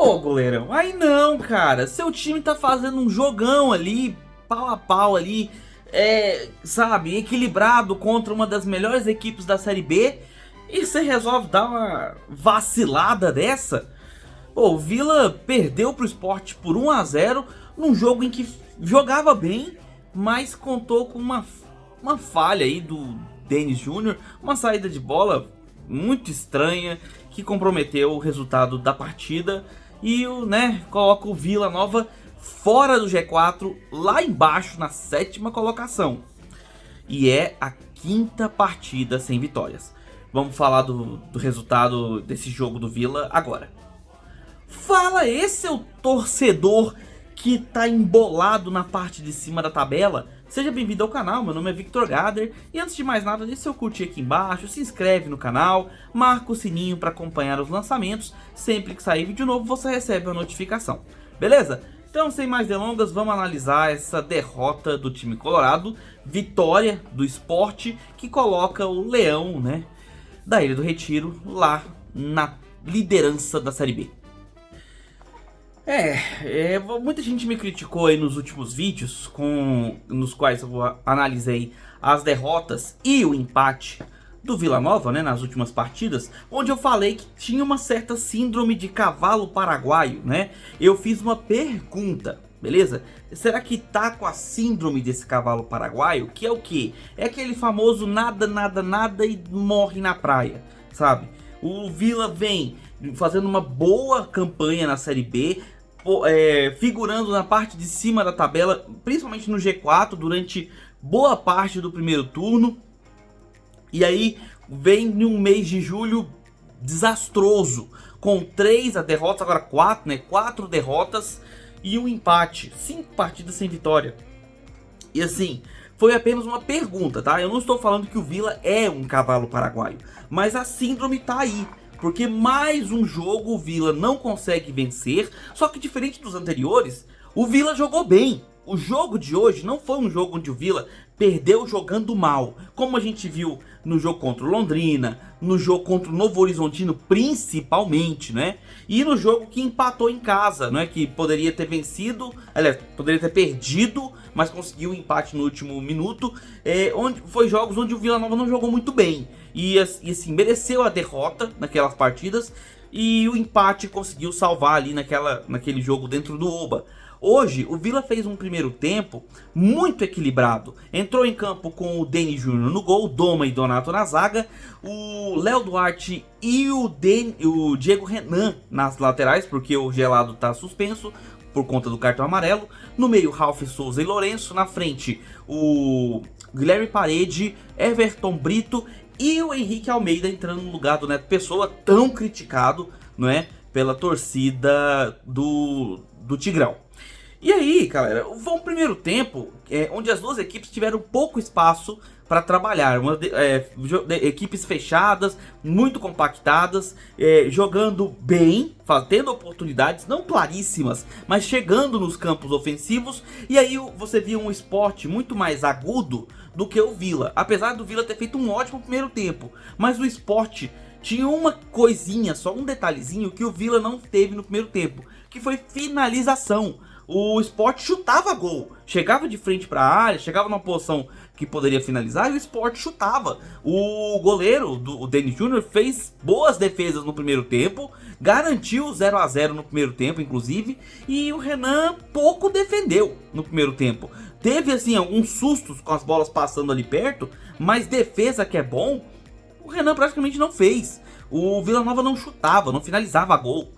Pô, goleirão, aí não, cara. Seu time tá fazendo um jogão ali, pau a pau ali, sabe, equilibrado contra uma das melhores equipes da Série B. E você resolve dar uma vacilada dessa? Pô, o Vila perdeu pro Sport por 1 a 0 num jogo em que jogava bem, mas contou com uma falha aí do Denis Júnior, uma saída de bola muito estranha que comprometeu o resultado da partida e coloca o Vila Nova fora do G4, lá embaixo na 7ª colocação. E é a 5ª partida sem vitórias. Vamos falar do resultado desse jogo do Vila agora. Fala aí, seu torcedor que tá embolado na parte de cima da tabela. Seja bem-vindo ao canal, meu nome é Victor Gader. E antes de mais nada, deixa seu curtir aqui embaixo, se inscreve no canal, marca o sininho para acompanhar os lançamentos. Sempre que sair vídeo novo, você recebe a notificação. Beleza? Então, sem mais delongas, vamos analisar essa derrota do time colorado. Vitória do Sport, que coloca o Leão, da Ilha do Retiro, lá na liderança da Série B. Muita gente me criticou aí nos últimos vídeos nos quais eu analisei as derrotas e o empate do Vila Nova, nas últimas partidas, onde eu falei que tinha uma certa síndrome de cavalo paraguaio, Eu fiz uma pergunta, beleza? Será que tá com a síndrome desse cavalo paraguaio? Que é o quê? É aquele famoso nada, nada, nada e morre na praia, sabe? O Vila vem fazendo uma boa campanha na Série B, figurando na parte de cima da tabela, principalmente no G4, durante boa parte do primeiro turno. E aí vem um mês de julho desastroso, com 3 derrotas, agora 4 derrotas e um empate, 5 partidas sem vitória. E assim, foi apenas uma pergunta, tá? Eu não estou falando que o Vila é um cavalo paraguaio, mas a síndrome tá aí. Porque mais um jogo o Vila não consegue vencer, só que diferente dos anteriores, o Vila jogou bem. O jogo de hoje não foi um jogo onde o Vila perdeu jogando mal, como a gente viu no jogo contra o Londrina, no jogo contra o Novo Horizontino principalmente, E no jogo que empatou em casa, Que poderia ter vencido, aliás, poderia ter perdido, mas conseguiu um empate no último minuto, foi jogos onde o Vila Nova não jogou muito bem. E assim, mereceu a derrota naquelas partidas e o empate conseguiu salvar ali naquele jogo dentro do Oba. Hoje, o Vila fez um primeiro tempo muito equilibrado. Entrou em campo com o Denis Júnior no gol, Doma e Donato na zaga, o Léo Duarte e o Diego Renan nas laterais, porque o Gelado está suspenso por conta do cartão amarelo. No meio, Ralf Souza e Lourenço. Na frente, o Guilherme Parede, Everton Brito e o Henrique Almeida entrando no lugar do Neto Pessoa, tão criticado, pela torcida do Tigrão. E aí, galera, foi um primeiro tempo onde as duas equipes tiveram pouco espaço para trabalhar. Equipes fechadas, muito compactadas, jogando bem, tendo oportunidades, não claríssimas, mas chegando nos campos ofensivos. E aí você via um Sport muito mais agudo do que o Vila. Apesar do Vila ter feito um ótimo primeiro tempo, mas o Sport tinha uma coisinha, só um detalhezinho que o Vila não teve no primeiro tempo, que foi finalização. O Sport chutava gol, chegava de frente para a área, chegava numa posição que poderia finalizar e o Sport chutava. O goleiro, o Denis Júnior, fez boas defesas no primeiro tempo, garantiu o 0 a 0 no primeiro tempo, inclusive, e o Renan pouco defendeu no primeiro tempo. Teve assim alguns sustos com as bolas passando ali perto, mas defesa que é bom, o Renan praticamente não fez. O Vila Nova não chutava, não finalizava gol,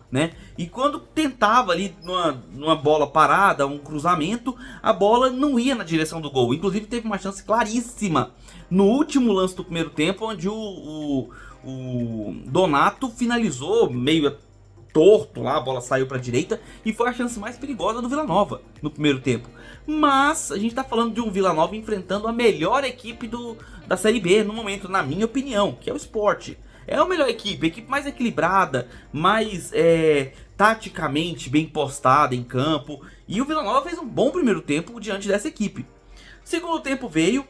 E quando tentava ali numa bola parada, um cruzamento, a bola não ia na direção do gol. Inclusive teve uma chance claríssima no último lance do primeiro tempo, onde o Donato finalizou meio torto lá, a bola saiu para a direita e foi a chance mais perigosa do Vila Nova no primeiro tempo. Mas a gente está falando de um Vila Nova enfrentando a melhor equipe da Série B no momento, na minha opinião, que é o Sport. É a melhor equipe, a equipe mais equilibrada, mais taticamente bem postada em campo. E o Vila Nova fez um bom primeiro tempo diante dessa equipe. Segundo tempo veio,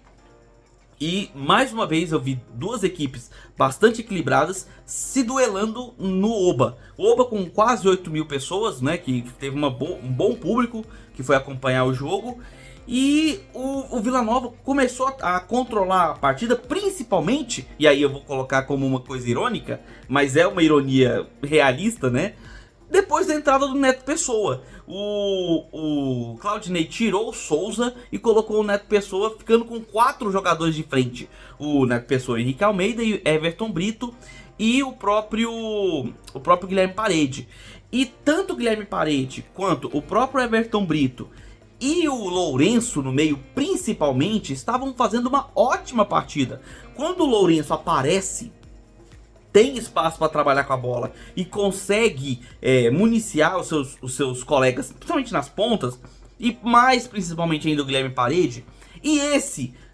E mais uma vez eu vi duas equipes bastante equilibradas se duelando no Oba. O Oba com quase 8 mil pessoas, né, que teve um bom público que foi acompanhar o jogo. E o Vila Nova começou a controlar a partida, principalmente, e aí eu vou colocar como uma coisa irônica, mas é uma ironia realista, né? Depois da entrada do Neto Pessoa, o Claudinei tirou o Souza e colocou o Neto Pessoa, ficando com 4 jogadores de frente. O Neto Pessoa, Henrique Almeida, e Everton Brito e o próprio Guilherme Parede. E tanto o Guilherme Parede quanto o próprio Everton Brito e o Lourenço no meio, principalmente, estavam fazendo uma ótima partida. Quando o Lourenço aparece, tem espaço para trabalhar com a bola e consegue municiar os seus colegas, principalmente nas pontas, e mais principalmente ainda o Guilherme Parede. E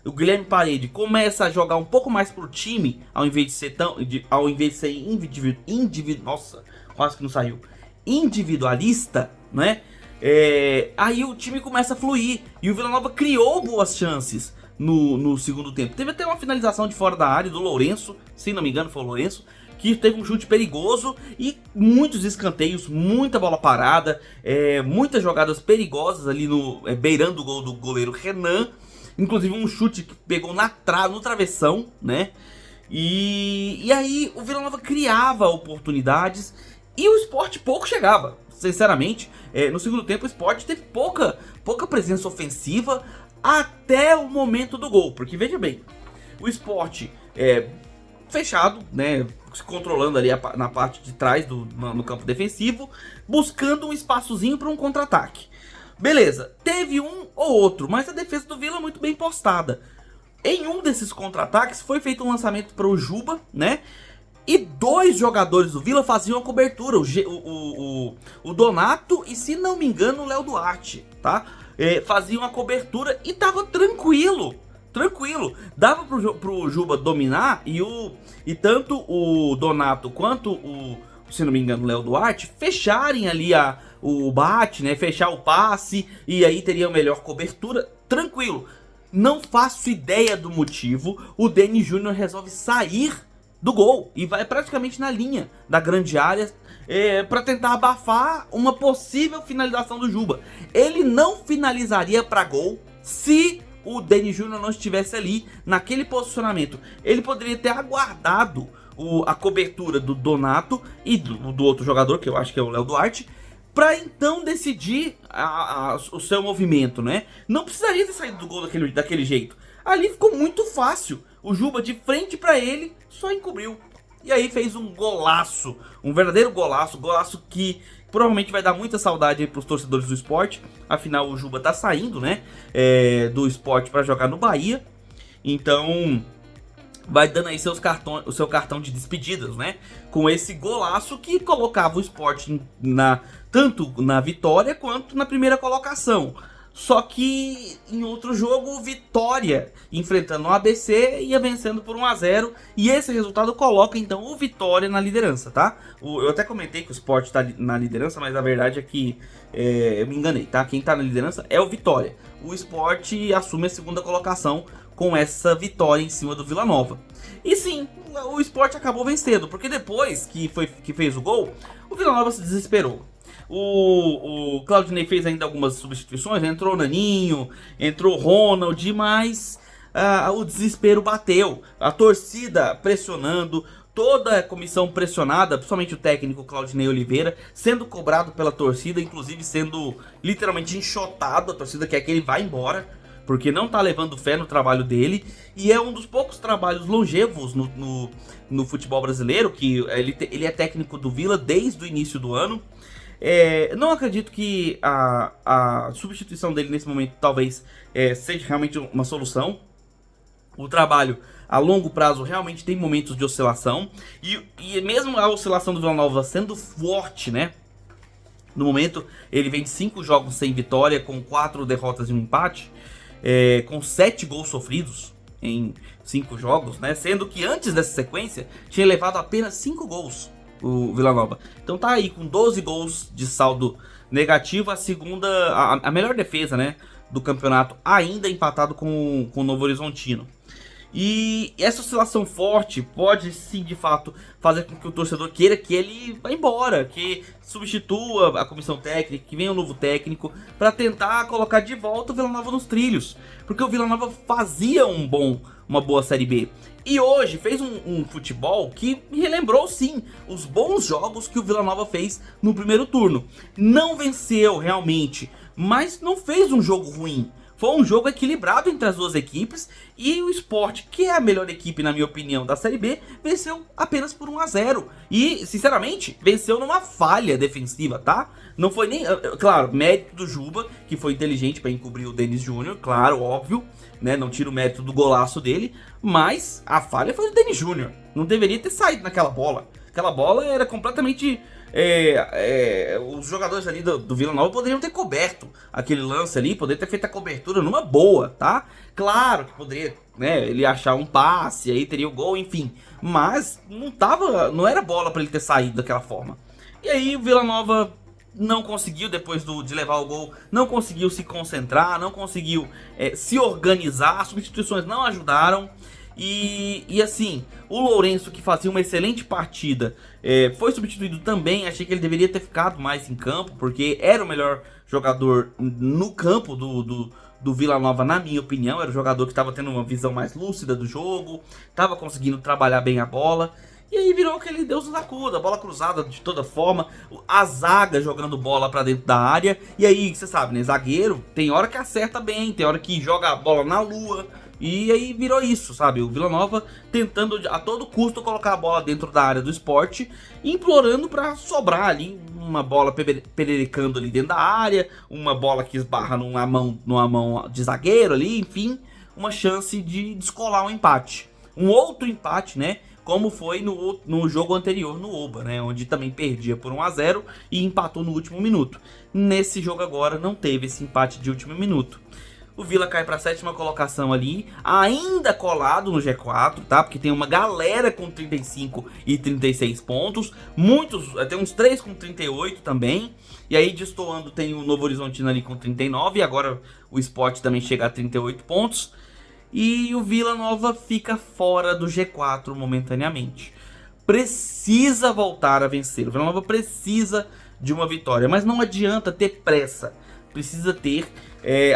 o Guilherme Parede, começa a jogar um pouco mais pro time, ao invés de ser nossa, quase que não saiu, individualista, né? Aí o time começa a fluir e o Vila Nova criou boas chances no segundo tempo. Teve até uma finalização de fora da área do Lourenço, se não me engano foi o Lourenço, que teve um chute perigoso e muitos escanteios, muita bola parada, muitas jogadas perigosas ali beirando o gol do goleiro Renan, inclusive um chute que pegou no travessão, né? E aí o Vila Nova criava oportunidades e o Sport pouco chegava. Sinceramente, no segundo tempo o Sport teve pouca presença ofensiva até o momento do gol. Porque veja bem, o Sport fechado, né, se controlando ali na parte de trás no campo defensivo, buscando um espaçozinho para um contra-ataque. Beleza, teve um ou outro, mas a defesa do Vila muito bem postada. Em um desses contra-ataques foi feito um lançamento para o Juba, né? E 2 jogadores do Vila faziam a cobertura, o Donato e, se não me engano, o Léo Duarte, tá? Faziam a cobertura e tava tranquilo. Dava pro Juba dominar e tanto o Donato quanto se não me engano, o Léo Duarte fecharem ali o bate, né? Fechar o passe e aí teria melhor cobertura, tranquilo. Não faço ideia do motivo, o Deni Júnior resolve sair do gol e vai praticamente na linha da grande área para tentar abafar uma possível finalização do Juba. Ele não finalizaria para gol se o Deni Júnior não estivesse ali naquele posicionamento. Ele poderia ter aguardado a cobertura do Donato e do outro jogador, que eu acho que é o Léo Duarte, para então decidir o seu movimento, né? Não precisaria ter saído do gol daquele jeito. Ali ficou muito fácil. O Juba de frente para ele só encobriu. E aí fez um golaço, um verdadeiro golaço que provavelmente vai dar muita saudade para os torcedores do Sport. Afinal o Juba tá saindo, né, do Sport para jogar no Bahia. Então vai dando aí o seu cartão de despedidas, né, com esse golaço que colocava o Sport tanto na vitória quanto na primeira colocação. Só que em outro jogo, o Vitória, enfrentando o ABC, ia vencendo por 1-0. E esse resultado coloca então o Vitória na liderança, tá? Eu até comentei que o Sport tá na liderança, mas a verdade é que eu me enganei, tá? Quem tá na liderança é o Vitória. O Sport assume a segunda colocação com essa vitória em cima do Vila Nova. E sim, o Sport acabou vencendo, porque depois que fez o gol, o Vila Nova se desesperou. O Claudinei fez ainda algumas substituições, entrou o Naninho, entrou o Ronald, mas o desespero bateu. A torcida pressionando, toda a comissão pressionada, principalmente o técnico Claudinei Oliveira, sendo cobrado pela torcida, inclusive sendo literalmente enxotado. A torcida quer que ele vá embora, porque não tá levando fé no trabalho dele. E é um dos poucos trabalhos longevos no futebol brasileiro, que ele é técnico do Vila desde o início do ano. Não acredito que a substituição dele nesse momento talvez seja realmente uma solução. O trabalho a longo prazo realmente tem momentos de oscilação. E mesmo a oscilação do Vila Nova sendo forte, né? No momento ele vem de 5 jogos sem vitória, com 4 derrotas e um empate, com 7 gols sofridos em 5 jogos, né? Sendo que antes dessa sequência tinha levado apenas 5 gols o Vila Nova. Então tá aí com 12 gols de saldo negativo, a melhor defesa, né, do campeonato, ainda empatado com o Novo Horizontino. E essa oscilação forte pode sim, de fato, fazer com que o torcedor queira que ele vá embora, que substitua a comissão técnica, que venha um novo técnico para tentar colocar de volta o Vila Nova nos trilhos, porque o Vila Nova fazia uma boa Série B. E hoje fez um futebol que me relembrou sim os bons jogos que o Vila Nova fez no primeiro turno. Não venceu realmente, mas não fez um jogo ruim. Foi um jogo equilibrado entre as duas equipes e o Sport, que é a melhor equipe, na minha opinião, da Série B, venceu apenas por 1-0. E, sinceramente, venceu numa falha defensiva, tá? Não foi nem... Claro, mérito do Juba, que foi inteligente para encobrir o Denis Júnior, claro, óbvio, né? Não tira o mérito do golaço dele, mas a falha foi do Denis Júnior. Não deveria ter saído naquela bola. Aquela bola era completamente... os jogadores ali do Vila Nova poderiam ter coberto aquele lance ali, poderiam ter feito a cobertura numa boa, tá? Claro que poderia, né, ele achar um passe, aí teria o gol, enfim. Mas não era bola para ele ter saído daquela forma. E aí o Vila Nova não conseguiu, depois de levar o gol, não conseguiu se concentrar, não conseguiu se organizar, as substituições não ajudaram. E assim, o Lourenço, que fazia uma excelente partida, foi substituído também. Achei que ele deveria ter ficado mais em campo, porque era o melhor jogador no campo do Vila Nova, na minha opinião. Era o jogador que estava tendo uma visão mais lúcida do jogo, estava conseguindo trabalhar bem a bola. E aí virou aquele Deus nos acuda, bola cruzada de toda forma, a zaga jogando bola pra dentro da área. E aí, você sabe, né, zagueiro tem hora que acerta bem, tem hora que joga a bola na lua. E aí virou isso, sabe? O Vila Nova tentando a todo custo colocar a bola dentro da área do Sport, implorando pra sobrar ali uma bola pererecando ali dentro da área, uma bola que esbarra numa mão de zagueiro ali, enfim, uma chance de descolar um empate. Um outro empate, né? Como foi no jogo anterior no Oba, né? Onde também perdia por 1-0 e empatou no último minuto. Nesse jogo agora não teve esse empate de último minuto. O Vila cai para a 7ª colocação ali, ainda colado no G4, tá? Porque tem uma galera com 35 e 36 pontos, muitos, tem uns 3 com 38 também. E aí destoando tem o Novo Horizontino ali com 39, e agora o Sport também chega a 38 pontos. E o Vila Nova fica fora do G4 momentaneamente. Precisa voltar a vencer, o Vila Nova precisa de uma vitória, mas não adianta ter pressa. Precisa ter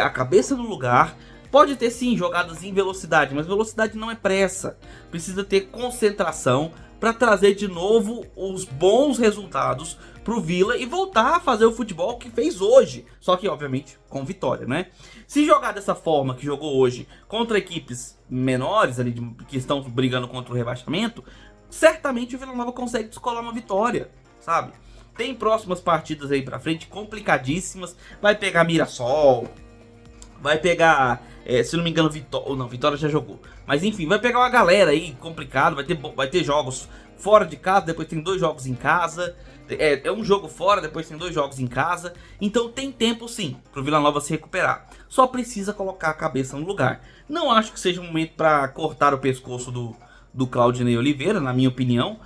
a cabeça no lugar. Pode ter sim jogadas em velocidade, mas velocidade não é pressa. Precisa ter concentração para trazer de novo os bons resultados pro Vila e voltar a fazer o futebol que fez hoje. Só que, obviamente, com vitória, né? Se jogar dessa forma que jogou hoje contra equipes menores ali que estão brigando contra o rebaixamento, certamente o Vila Nova consegue descolar uma vitória, sabe? Tem próximas partidas aí pra frente complicadíssimas. Vai pegar Mirassol, vai pegar, se não me engano, Vitória. Não, Vitória já jogou. Mas enfim, vai pegar uma galera aí complicado. Vai ter jogos fora de casa, depois tem 2 jogos em casa. É um jogo fora, depois tem 2 jogos em casa. Então tem tempo sim pro Vila Nova se recuperar. Só precisa colocar a cabeça no lugar. Não acho que seja um momento pra cortar o pescoço do Claudinei Oliveira, na minha opinião.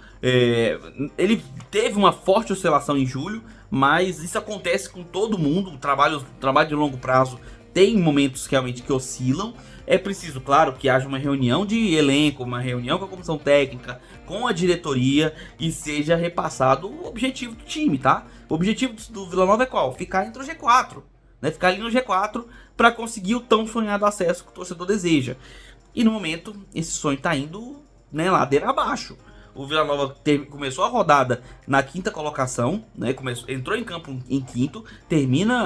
Ele teve uma forte oscilação em julho, mas isso acontece com todo mundo. O trabalho de longo prazo tem momentos realmente que oscilam. É preciso, claro, que haja uma reunião de elenco, uma reunião com a comissão técnica, com a diretoria, e seja repassado o objetivo do time, tá? O objetivo do Vila Nova é qual? Ficar entre o G4, né? Ficar ali no G4 para conseguir o tão sonhado acesso que o torcedor deseja. E no momento, esse sonho tá indo, né, ladeira abaixo. O Vila Nova começou a rodada na 5ª colocação, né? Entrou em campo em 5º, termina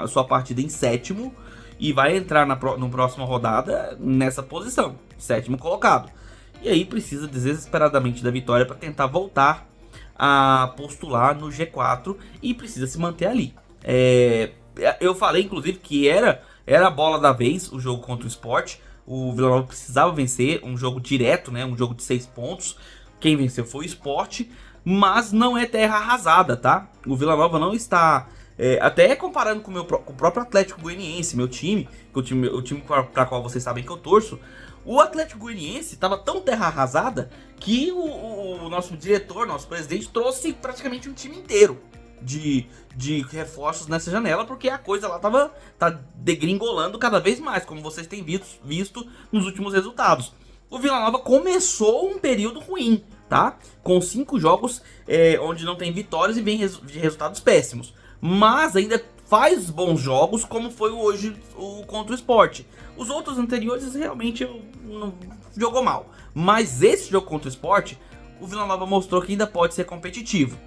a sua partida em 7º e vai entrar na próxima rodada nessa posição, 7º colocado. E aí precisa desesperadamente da vitória para tentar voltar a postular no G4 e precisa se manter ali. Eu falei inclusive que era a bola da vez o jogo contra o Sport. O Vila Nova precisava vencer, um jogo direto, né? Um jogo de 6 pontos. Quem venceu foi o Sport, mas não é terra arrasada, tá? O Vila Nova não está... até comparando com o próprio Atlético Goianiense, meu time, o time para qual vocês sabem que eu torço, o Atlético Goianiense estava tão terra arrasada que o nosso diretor, nosso presidente, trouxe praticamente um time inteiro de reforços nessa janela, porque a coisa lá tá degringolando cada vez mais, como vocês têm visto nos últimos resultados. o Vila Nova começou um período ruim, tá? Com 5 jogos onde não tem vitórias e vem de resultados péssimos. Mas ainda faz bons jogos, como foi hoje contra o Sport. Os outros anteriores realmente não jogou mal. Mas esse jogo contra o Sport, o Vila Nova mostrou que ainda pode ser competitivo.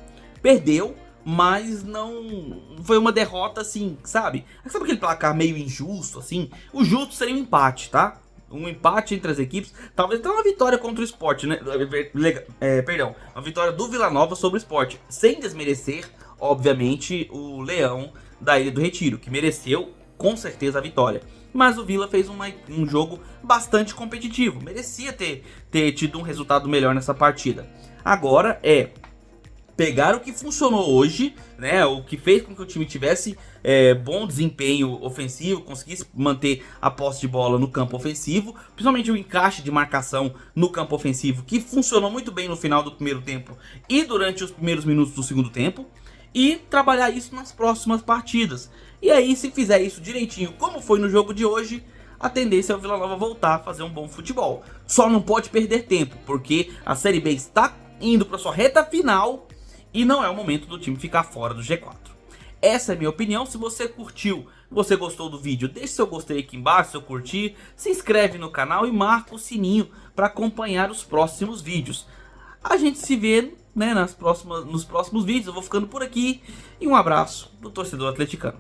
Perdeu, mas não foi uma derrota assim, sabe? Sabe aquele placar meio injusto, assim? O justo seria um empate, tá? Um empate entre as equipes, talvez até uma vitória contra o Sport, né? Perdão, uma vitória do Vila Nova sobre o Sport, sem desmerecer, obviamente, o Leão da Ilha do Retiro, que mereceu com certeza a vitória. Mas o Vila fez um jogo bastante competitivo, merecia ter tido um resultado melhor nessa partida. Agora pegar o que funcionou hoje, né, o que fez com que o time tivesse bom desempenho ofensivo, conseguisse manter a posse de bola no campo ofensivo, principalmente o encaixe de marcação no campo ofensivo, que funcionou muito bem no final do primeiro tempo e durante os primeiros minutos do segundo tempo, e trabalhar isso nas próximas partidas. E aí, se fizer isso direitinho, como foi no jogo de hoje, a tendência é o Vila Nova voltar a fazer um bom futebol. Só não pode perder tempo, porque a Série B está indo para sua reta final e não é o momento do time ficar fora do G4. Essa é a minha opinião. Se você curtiu, você gostou do vídeo, deixe seu gostei aqui embaixo, seu curtir, se inscreve no canal e marca o sininho para acompanhar os próximos vídeos. A gente se vê, né, nos próximos vídeos. Eu vou ficando por aqui e um abraço do torcedor atleticano.